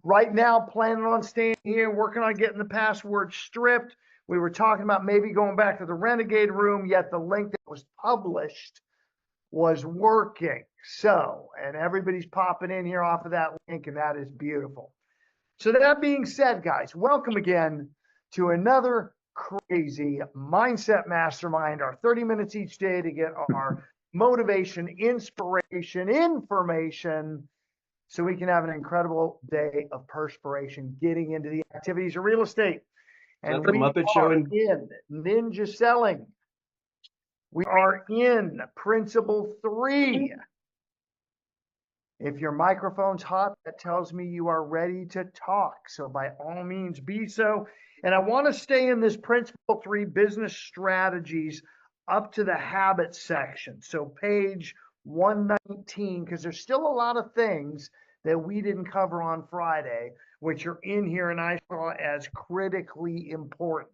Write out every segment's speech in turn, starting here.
Right now, planning on staying here, working on getting the password stripped. We were talking about maybe going back to the Renegade room, yet the link that was published was working. So, and everybody's popping in here off of that link, and that is beautiful. So that being said, guys, welcome again to another crazy mindset mastermind, our 30 minutes each day to get our motivation, inspiration, information, so we can have an incredible day of perspiration getting into the activities of real estate. And the we Muppet are Show in Ninja Selling. We are in Principle 3. If your microphone's hot, that tells me you are ready to talk. So by all means, be so. And I want to stay in this Principle 3 business strategies up to the habit section. So page 119, because there's still a lot of things that we didn't cover on Friday, which are in here and I saw as critically important.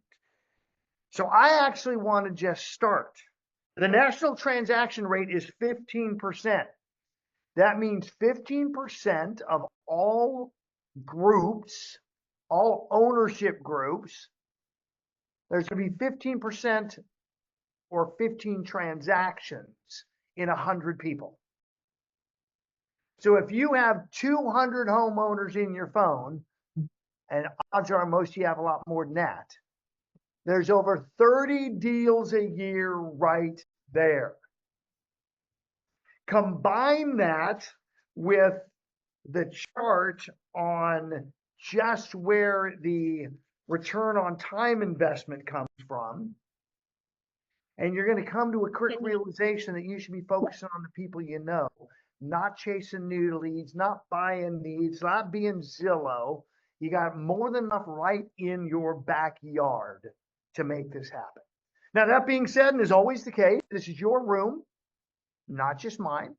So I actually want to just start. The national transaction rate is 15%. That means 15% of all groups, all ownership groups, there's going to be 15% or 15 transactions in 100 people. So if you have 200 homeowners in your phone, and odds are most of you have a lot more than that, there's over 30 deals a year right there. Combine that with the chart on just where the return on time investment comes from, and you're going to come to a quick realization that you should be focusing on the people you know, not chasing new leads, not buying leads, not being Zillow. You got more than enough right in your backyard to make this happen. Now, that being said, and is always the case, this is your room, not just mine.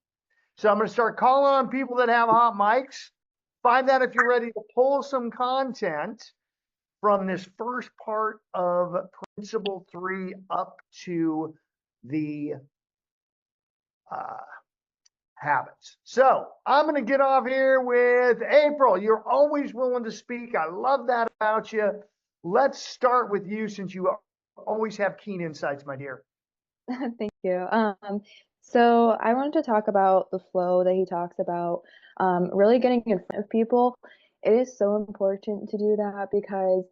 So I'm going to start calling on people that have hot mics. Find out if you're ready to pull some content from this first part of Principle 3 up to the habits. So I'm going to get off here with April. You're always willing to speak. I love that about you. Let's start with you since you always have keen insights, my dear. Thank you. So I wanted to talk about the flow that he talks about, really getting in front of people. It is so important to do that because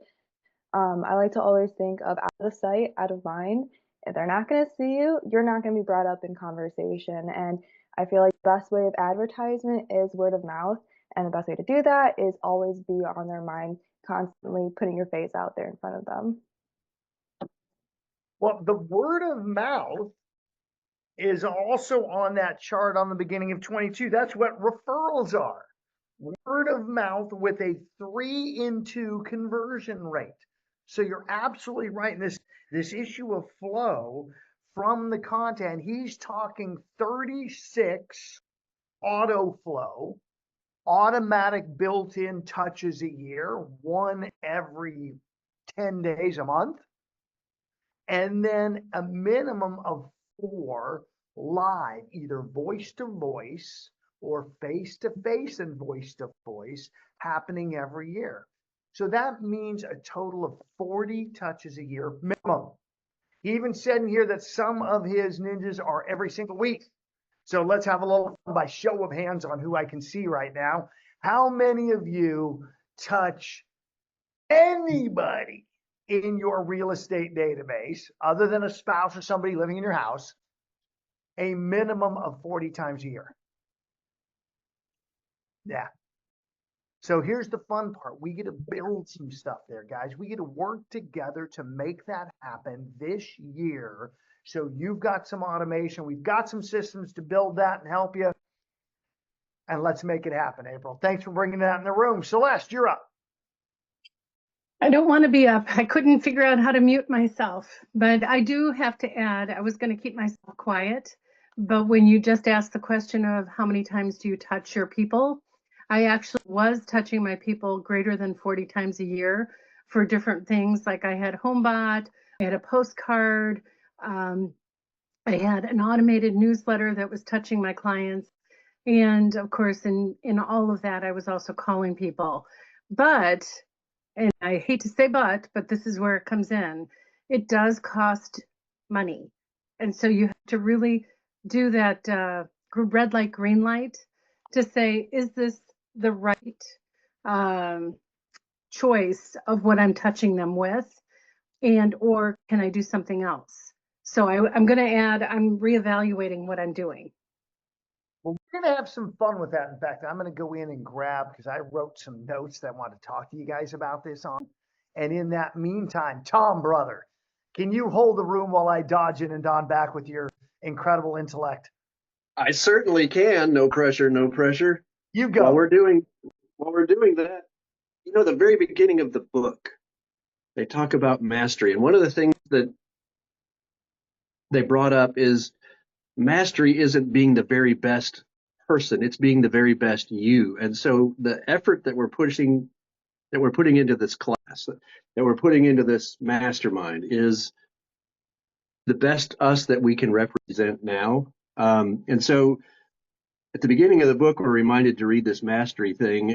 I like to always think of out of sight, out of mind. If they're not going to see you, you're not going to be brought up in conversation. And I feel like the best way of advertisement is word of mouth. And the best way to do that is always be on their mind, constantly putting your face out there in front of them. Well, the word of mouth is also on that chart on the beginning of 22. That's what referrals are. Word of mouth with a 3-in-2 conversion rate. So you're absolutely right in this issue of flow from the content. He's talking 36 auto flow, automatic built-in touches a year, one every 10 days a month, and then a minimum of 4 live, either voice to voice or face to face and voice to voice, happening every year. So that means a total of 40 touches a year minimum. He even said in here that some of his ninjas are every single week. So let's have a little fun by show of hands on who I can see right now. How many of you touch anybody in your real estate database, other than a spouse or somebody living in your house, a minimum of 40 times a year? Yeah. So here's the fun part. We get to build some stuff there, guys. We get to work together to make that happen this year. So you've got some automation. We've got some systems to build that and help you. And let's make it happen, April. Thanks for bringing that in the room. Celeste, you're up. I don't want to be up. I couldn't figure out how to mute myself, but I do have to add, I was going to keep myself quiet, but when you just asked the question of how many times do you touch your people, I actually was touching my people greater than 40 times a year for different things. Like I had HomeBot, I had a postcard, I had an automated newsletter that was touching my clients. And of course, in all of that, I was also calling people. But, and I hate to say but this is where it comes in. It does cost money. And so you have to really do that red light, green light to say, is this the right choice of what I'm touching them with? And or can I do something else? So I'm going to add, I'm reevaluating what I'm doing. Well, we're going to have some fun with that. In fact, I'm going to go in and grab, because I wrote some notes that I want to talk to you guys about this on. And in that meantime, Tom, brother, can you hold the room while I dodge in and don back with your incredible intellect? I certainly can. No pressure, no pressure. You While go. we're doing that, the very beginning of the book, they talk about mastery. And one of the things that they brought up is mastery isn't being the very best person, it's being the very best you. And so the effort that we're putting into this class, that we're putting into this mastermind, is the best us that we can represent now. And so at the beginning of the book, we're reminded to read this mastery thing.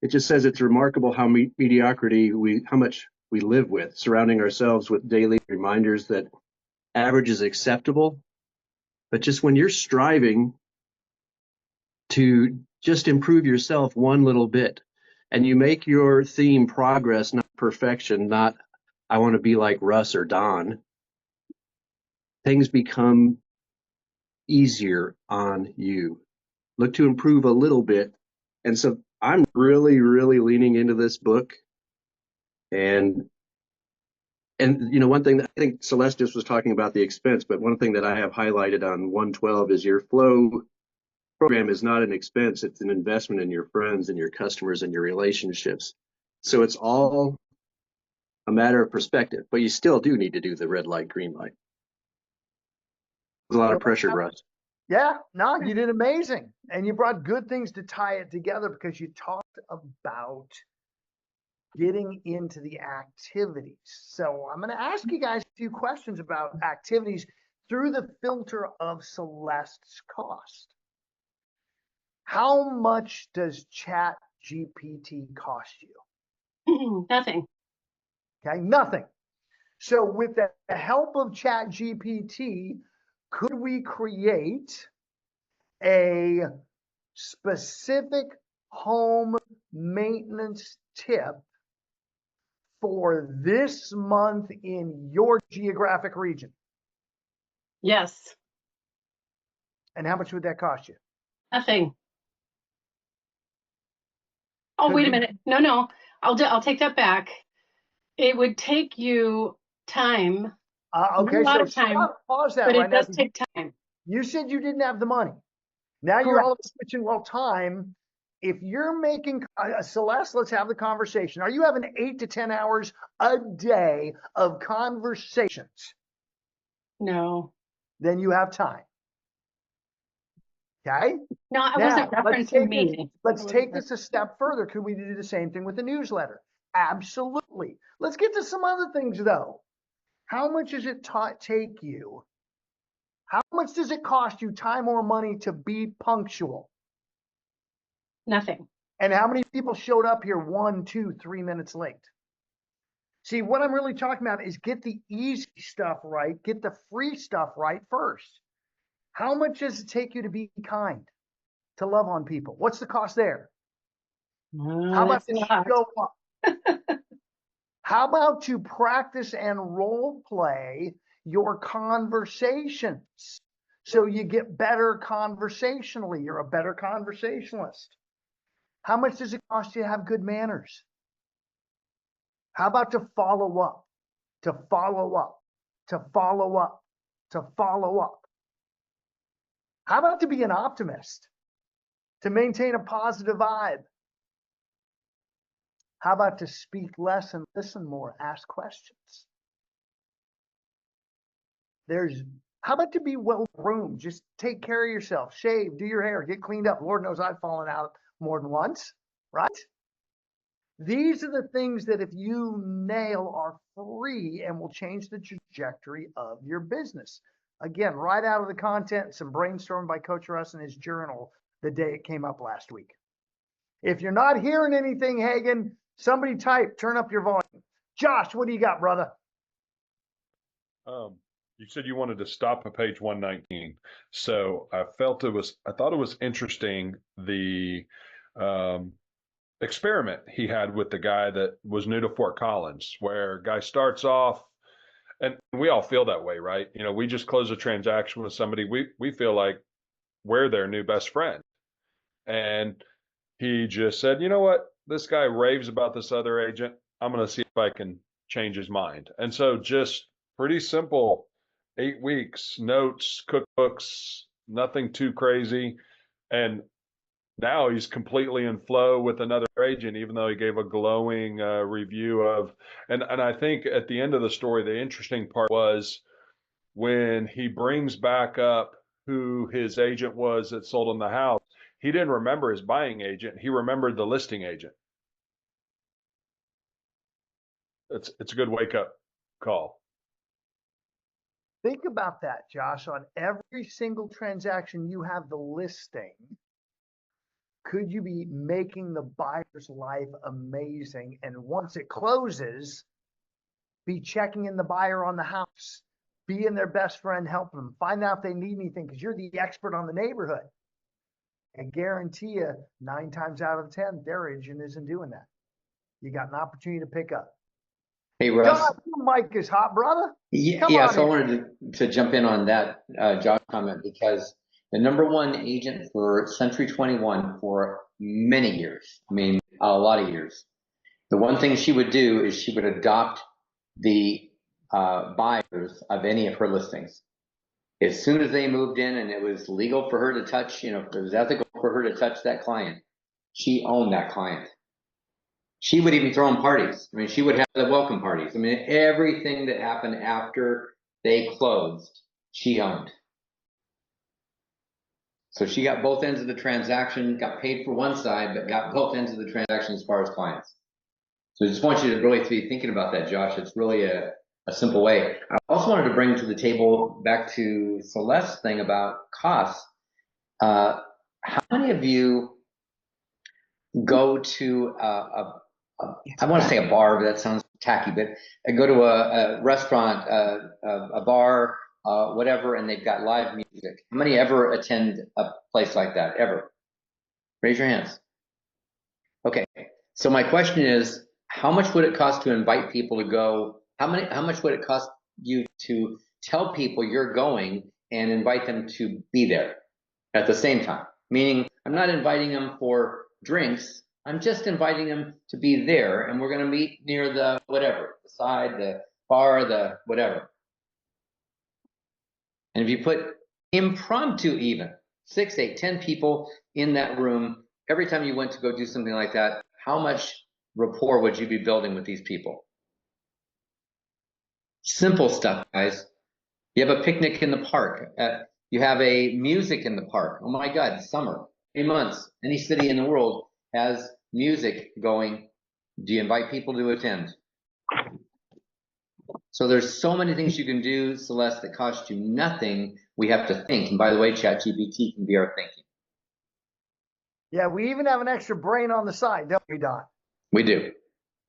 It just says it's remarkable how how much we live with, surrounding ourselves with daily reminders that average is acceptable. But just when you're striving to just improve yourself one little bit, and you make your theme progress, not perfection, not I want to be like Russ or Don, things become easier on you. Look to improve a little bit. And so I'm really, really leaning into this book. And one thing that I think Celeste just was talking about the expense, but one thing that I have highlighted on 112 is your flow program is not an expense. It's an investment in your friends and your customers and your relationships. So it's all a matter of perspective, but you still do need to do the red light, green light. There's a lot of pressure, Russ. Yeah, no, you did amazing. And you brought good things to tie it together, because you talked about getting into the activities. So I'm going to ask you guys a few questions about activities through the filter of Celeste's cost. How much does Chat GPT cost you? Nothing. Okay, nothing. So with the help of Chat GPT, could we create a specific home maintenance tip for this month in your geographic region? Yes. And how much would that cost you? Nothing. Oh, Could wait a we- minute. No. I'll take that back. It would take you time, Okay, a lot so of time, stop, pause that but right it now. does take time. You said you didn't have the money. Now you're all switching, well, time. If you're making, Celeste, let's have the conversation. Are you having 8 to 10 hours a day of conversations? No. Then you have time. Okay? No, I Now, wasn't referencing me. Let's take this a step further. Could we do the same thing with the newsletter? Absolutely. Let's get to some other things, though. How much does it take you? How much does it cost you time or money to be punctual? Nothing. And how many people showed up here 1, 2, 3 minutes late? See, what I'm really talking about is get the easy stuff right, get the free stuff right first. How much does it take you to be kind, to love on people? What's the cost there? How about to show up? How about to practice and role play your conversations so you get better conversationally? You're a better conversationalist. How much does it cost you to have good manners? How about to follow up, to follow up, to follow up, to follow up? How about to be an optimist, to maintain a positive vibe? How about to speak less and listen more, ask questions? How about to be well-groomed? Just take care of yourself, shave, do your hair, get cleaned up. Lord knows I've fallen out more than once, right? These are the things that if you nail are free and will change the trajectory of your business. Again, right out of the content, some brainstorming by Coach Russ in his journal the day it came up last week. If you're not hearing anything, Hagen, somebody type, turn up your volume. Josh, what do you got, brother? You said you wanted to stop at page 119. So I thought it was interesting, the experiment he had with the guy that was new to Fort Collins, where guy starts off, and we all feel that way, right? You know, we just close a transaction with somebody. We feel like we're their new best friend. And he just said, you know what? This guy raves about this other agent. I'm going to see if I can change his mind. And so just pretty simple, 8 weeks, notes, cookbooks, nothing too crazy. And now he's completely in flow with another agent, even though he gave a glowing review of, and I think at the end of the story, the interesting part was when he brings back up who his agent was that sold him the house. He didn't remember his buying agent. He remembered the listing agent. It's a good wake up call. Think about that, Josh. On every single transaction, you have the listing. Could you be making the buyer's life amazing? And once it closes, be checking in the buyer on the house, being their best friend, helping them, find out if they need anything because you're the expert on the neighborhood. I guarantee you 9 times out of 10, their agent isn't doing that. You got an opportunity to pick up. Hey, Russ. Josh, your mic is hot, brother. Yeah, Come on so I in. wanted to jump in on that Josh comment, because the #1 agent for Century 21 for many years, I mean, a lot of years, the one thing she would do is she would adopt the buyers of any of her listings. As soon as they moved in and it was legal for her to touch, you know, if it was ethical for her to touch that client, she owned that client. She would even throw them parties. I mean, she would have the welcome parties. I mean, everything that happened after they closed, she owned. So she got both ends of the transaction, got paid for one side, but got both ends of the transaction as far as clients. So I just want you to really be thinking about that, Josh. It's really a simple way. I also wanted to bring to the table, back to Celeste's thing about costs. How many of you go to I want to say a bar, but that sounds tacky, but I go to a restaurant, a bar, whatever, and they've got live music? How many ever attend a place like that, ever? Raise your hands. Okay, so my question is, how much would it cost to invite people to go? How much would it cost you to tell people you're going and invite them to be there at the same time? Meaning, I'm not inviting them for drinks. I'm just inviting them to be there, and we're going to meet near the whatever, the side, the bar, the whatever. And if you put impromptu, even 6, 8, 10 people in that room, every time you went to go do something like that, how much rapport would you be building with these people? Simple stuff, guys. You have a picnic in the park. You have a music in the park. Oh my God, summer, 3 months. Any city in the world has music going. Do you invite people to attend? So there's so many things you can do, Celeste, that cost you nothing. We have to think. And by the way, ChatGPT can be our thinking. Yeah, we even have an extra brain on the side, don't we, Don? We do.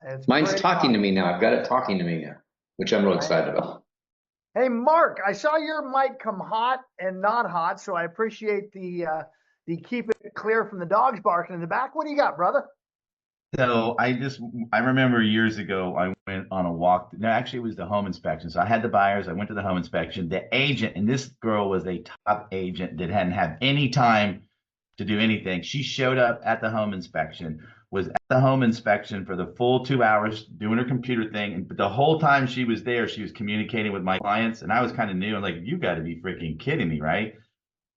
It's Mine's pretty talking to awesome. me now. I've got it talking to me now, which I'm really excited about. Hey, Mark, I saw your mic come hot and not hot, so I appreciate the keep it clear from the dogs barking in the back. What do you got, brother? So I remember years ago, I went on a walk. No, actually, it was the home inspection. So I had the buyers. I went to the home inspection. The agent, and this girl was a top agent that hadn't had any time to do anything. She showed up at the home inspection, was at the home inspection for the full 2 hours doing her computer thing. And the whole time she was there, she was communicating with my clients. And I was kind of new. I'm like, you got to be freaking kidding me, right?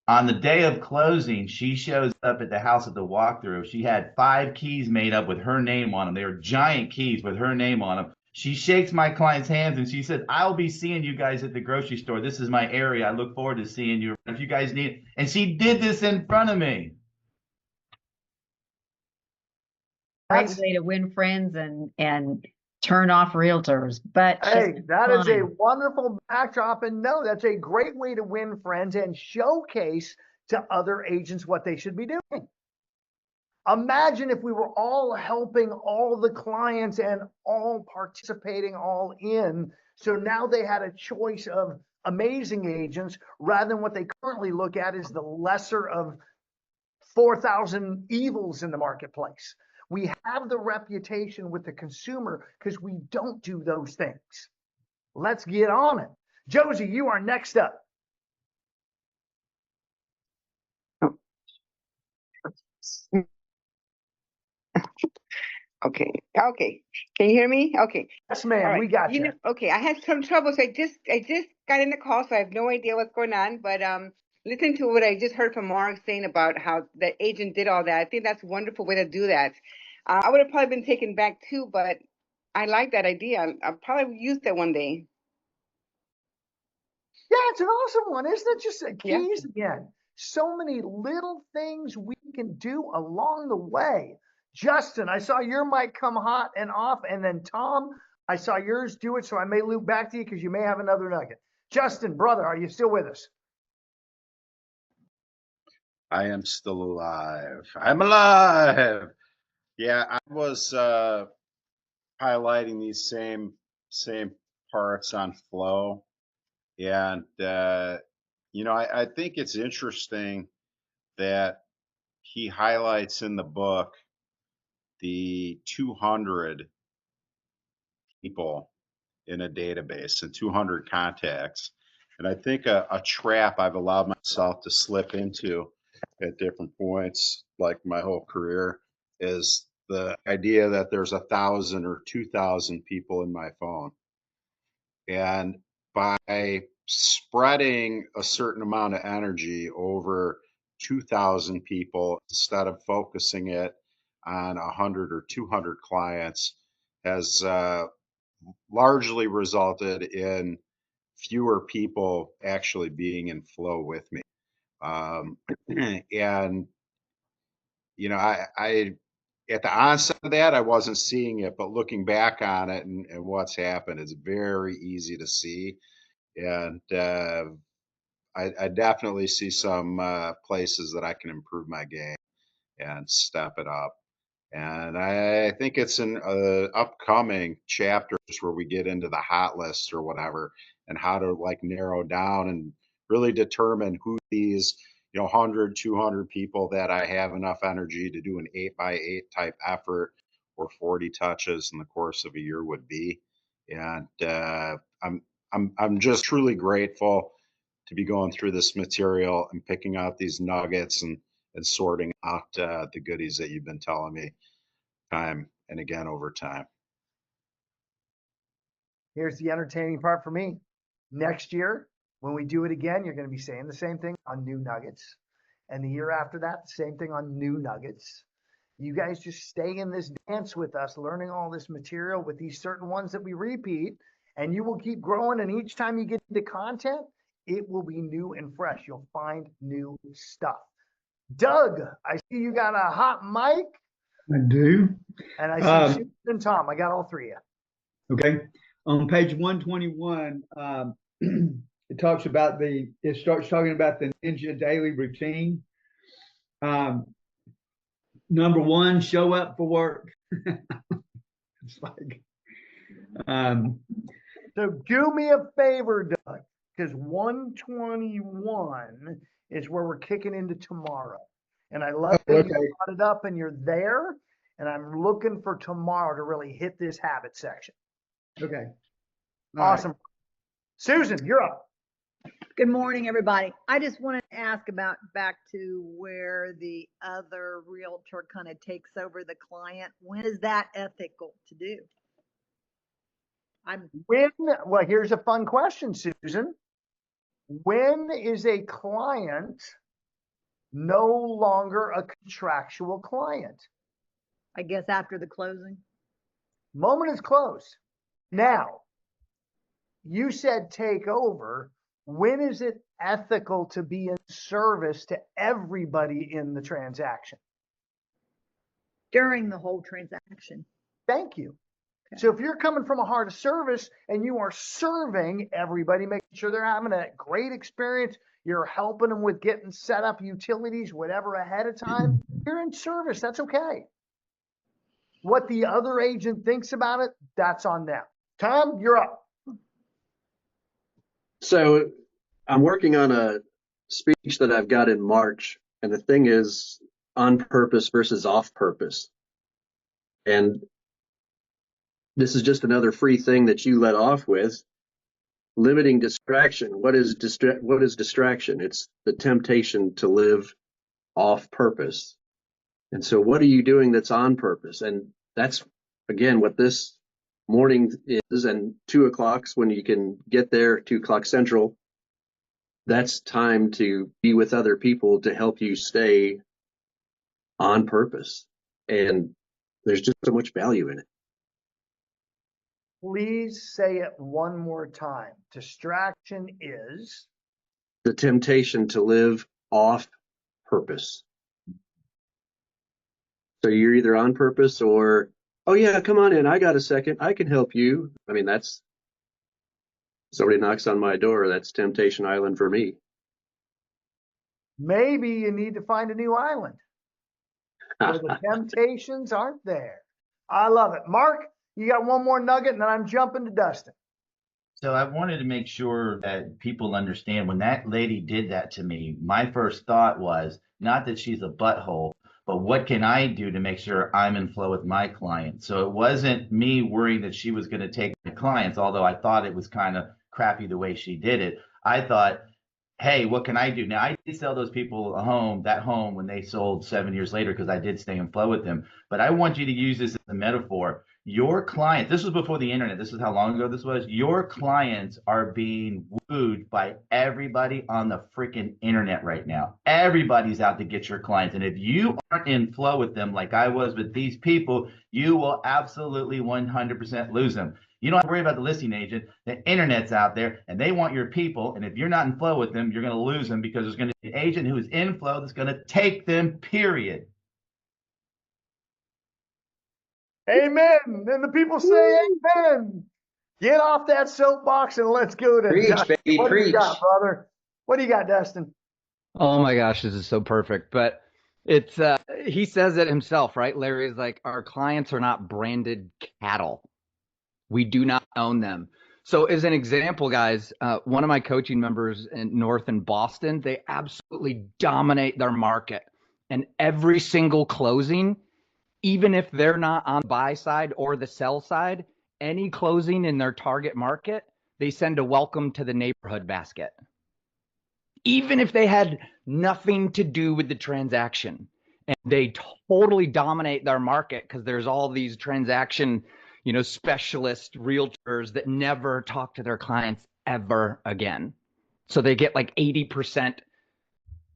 On the day of closing, she shows up at the house at the walkthrough. She had 5 keys made up with her name on them. They were giant keys with her name on them. She shakes my client's hands and she said, I'll be seeing you guys at the grocery store. This is my area. I look forward to seeing you if you guys need it. And she did this in front of me. That's- Great way to win friends and turn off realtors. But Hey, she's that is a fine. wonderful backdrop. And no, that's a great way to win friends and showcase to other agents what they should be doing. Imagine if we were all helping all the clients and all participating all in. So now they had a choice of amazing agents rather than what they currently look at as the lesser of 4,000 evils in the marketplace. We have the reputation with the consumer because we don't do those things. Let's get on it. Josie, you are next up. Okay. Okay. Can you hear me? Okay. Yes, All ma'am. right. We got you. Okay. I had some trouble, so I just got in the call, so I have no idea what's going on. But listen to what I just heard from Mark saying about how the agent did all that. I think that's a wonderful way to do that. I would have probably been taken back too, but I like that idea. I'll probably use that one day. Yeah, it's an awesome one, isn't it? Just Yeah. keys again. So many little things we can do along the way. Justin, I saw your mic come hot and off, and then Tom, I saw yours do it, so I may loop back to you because you may have another nugget. Justin, brother, are you still with us? I am still alive. I'm alive. Yeah, I was highlighting these same parts on flow, and I think it's interesting that he highlights in the book the 200 people in a database and 200 contacts, and I think a trap I've allowed myself to slip into at different points, like my whole career, is the idea that there's 1,000 or 2,000 people in my phone. And by spreading a certain amount of energy over 2,000 people instead of focusing it on 100 or 200 clients has largely resulted in fewer people actually being in flow with me. And I at the onset of that, I wasn't seeing it, but looking back on it and what's happened, it's very easy to see. And I definitely see some places that I can improve my game and step it up. And I think it's in upcoming chapters where we get into the hot list or whatever, and how to like narrow down and really determine who these 100, 200 people that I have enough energy to do an 8x8 type effort or 40 touches in the course of a year would be. And I'm just truly grateful to be going through this material and picking out these nuggets and sorting out the goodies that you've been telling me time and again over time. Here's the entertaining part for me. Next year, when we do it again, you're going to be saying the same thing on new nuggets. And the year after that, the same thing on new nuggets. You guys just stay in this dance with us, learning all this material with these certain ones that we repeat, and you will keep growing. And each time you get into content, it will be new and fresh. You'll find new stuff. Doug, I see you got a hot mic. I do. And I see Susan and Tom. I got all three of you. Okay. On page 121, it starts talking about the Ninja daily routine. Number one, show up for work. It's like, so do me a favor, Doug, because 121 is where we're kicking into tomorrow. And I love that you brought it up and you're there. And I'm looking for tomorrow to really hit this habit section. Okay. Awesome. Right. Susan, you're up. Good morning, everybody. I just wanted to ask about back to where the other realtor kind of takes over the client. When is that ethical to do? Well, here's a fun question, Susan. When is a client no longer a contractual client? I guess after the closing. Moment is closed. Now, you said take over. When is it ethical to be in service to everybody in the transaction? During the whole transaction. Thank you. Okay. So if you're coming from a heart of service and you are serving everybody, making sure they're having a great experience, you're helping them with getting set up utilities, whatever ahead of time, you're in service. That's okay. What the other agent thinks about it, that's on them. Tom, you're up. So I'm working on a speech that I've got in March, and the thing is on purpose versus off purpose. And this is just another free thing that you let off with. Limiting distraction. What is distraction? It's the temptation to live off purpose. And so what are you doing that's on purpose? And that's, again, what this morning is, and 2 o'clock's when you can get there, 2 o'clock Central. That's time to be with other people to help you stay on purpose. And there's just so much value in it. Please say it one more time. Distraction is The temptation to live off purpose. So you're either on purpose or, oh yeah, come on in. I got a second. I can help you. I mean, that's, somebody knocks on my door. That's Temptation Island for me. maybe you need to find a new island where the temptations aren't there. I love it. Mark, you got one more nugget and then I'm jumping to Dustin. So I wanted to make sure that people understand when that lady did that to me, my first thought was not that she's a butthole, but what can I do to make sure I'm in flow with my client? So it wasn't me worrying that she was going to take my clients, although I thought it was kind of crappy the way she did it. I thought, hey, what can I do? Now, I did sell those people that home when they sold 7 years later because I did stay in flow with them. But I want you to use this as a metaphor. Your client, this was before the internet. This is how long ago this was. Your clients are being wooed by everybody on the freaking internet right now. Everybody's out to get your clients. And if you aren't in flow with them like I was with these people, you will absolutely 100% lose them. You don't have to worry about the listing agent. The internet's out there and they want your people. And if you're not in flow with them, you're going to lose them because there's going to be an agent who is in flow that's going to take them, period. Amen. And the people say amen. Get off that soapbox and let's go to Preach, Dustin. baby, What do you preach. got, brother? What do you got, Dustin? Oh my gosh, this is so perfect. But it's he says it himself, right? Larry is like, our clients are not branded cattle. We do not own them. So as an example, guys, one of my coaching members in North in Boston, they absolutely dominate their market. And every single closing, even if they're not on the buy side or the sell side, any closing in their target market, they send a welcome to the neighborhood basket. Even if they had nothing to do with the transaction, and they totally dominate their market because there's all these transaction, specialist realtors that never talk to their clients ever again. So they get like 80%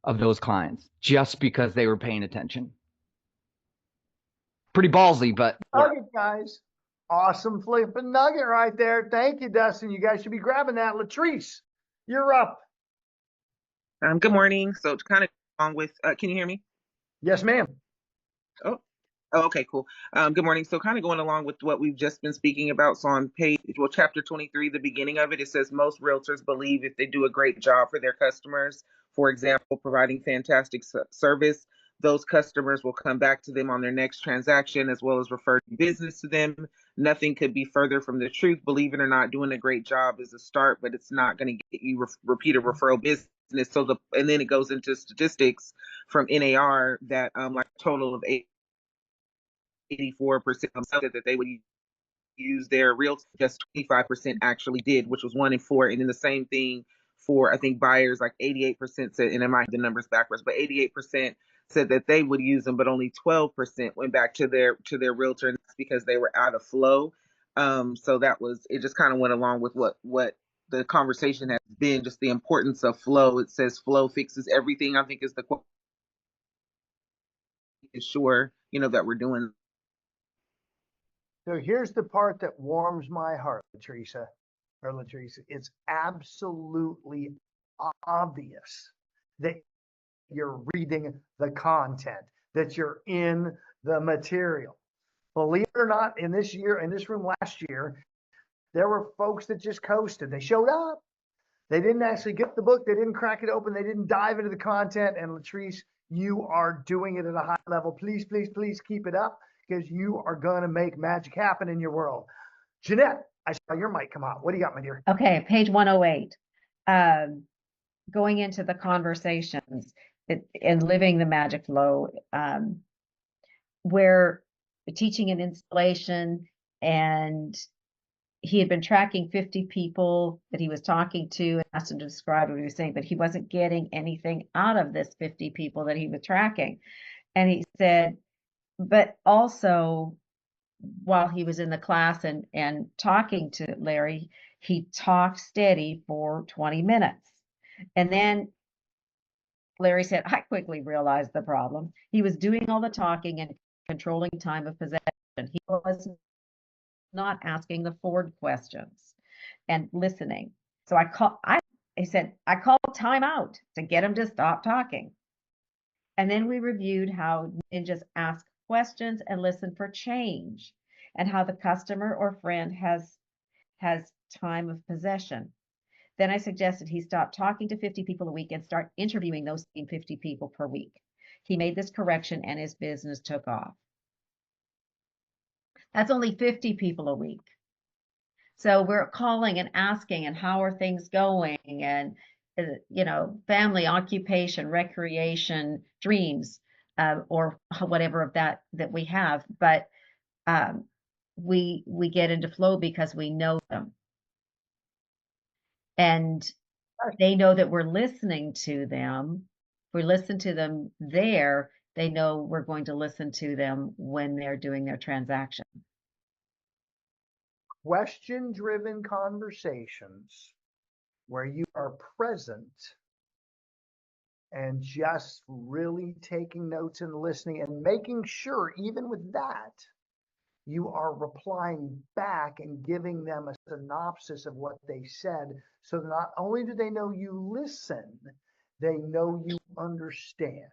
of those clients just because they were paying attention. Pretty ballsy, but Nugget, guys. Awesome flipping nugget right there. Thank you, Dustin. You guys should be grabbing that. Latrice, you're up. Good morning. So to kind of along with, can you hear me? Yes, ma'am. Oh, okay, cool. Good morning. So kind of going along with what we've just been speaking about. So on chapter 23, the beginning of it, it says most realtors believe if they do a great job for their customers, for example, providing fantastic service, those customers will come back to them on their next transaction as well as refer business to them. Nothing could be further from the truth. Believe it or not, doing a great job is a start, but it's not going to get you repeated referral business. So and then it goes into statistics from NAR that like a total of 84% said that they would use their real, just 25% actually did, which was 1 in 4. And then the same thing for, I think, buyers, like 88% said, and I might have the numbers backwards, but 88% said that they would use them, but only 12% went back to their realtor, and that's because they were out of flow. So it just kind of went along with what the conversation has been, just the importance of flow. It says flow fixes everything, I think is the quote. Sure, that we're doing. So here's the part that warms my heart, Latrice. It's absolutely obvious that you're reading the content, that you're in the material. Believe it or not, in this room last year, there were folks that just coasted. They showed up. They didn't actually get the book. They didn't crack it open. They didn't dive into the content. And Latrice, you are doing it at a high level. Please, please, please keep it up because you are going to make magic happen in your world. Jeanette, I saw your mic come on. What do you got, my dear? Okay, page 108. Going into the conversations and living the magic flow, where teaching an installation, and he had been tracking 50 people that he was talking to and asked him to describe what he was saying, but he wasn't getting anything out of this 50 people that he was tracking. And he said, but also while he was in the class and talking to Larry, he talked steady for 20 minutes. And then Larry said, I quickly realized the problem. He was doing all the talking and controlling time of possession. He was not asking the forward questions and listening. So he said, I called time out to get him to stop talking. And then we reviewed how ninjas ask questions and listen for change, and how the customer or friend has time of possession. Then I suggested he stop talking to 50 people a week and start interviewing those same 50 people per week. He made this correction and his business took off. That's only 50 people a week. So we're calling and asking, and how are things going? And, family, occupation, recreation, dreams, or whatever of that we have. But we get into flow because we know them. And they know that we're listening to them. If we listen to them there, they know we're going to listen to them when they're doing their transaction. Question-driven conversations where you are present and just really taking notes and listening and making sure, even with that, you are replying back and giving them a synopsis of what they said. So not only do they know you listen, they know you understand.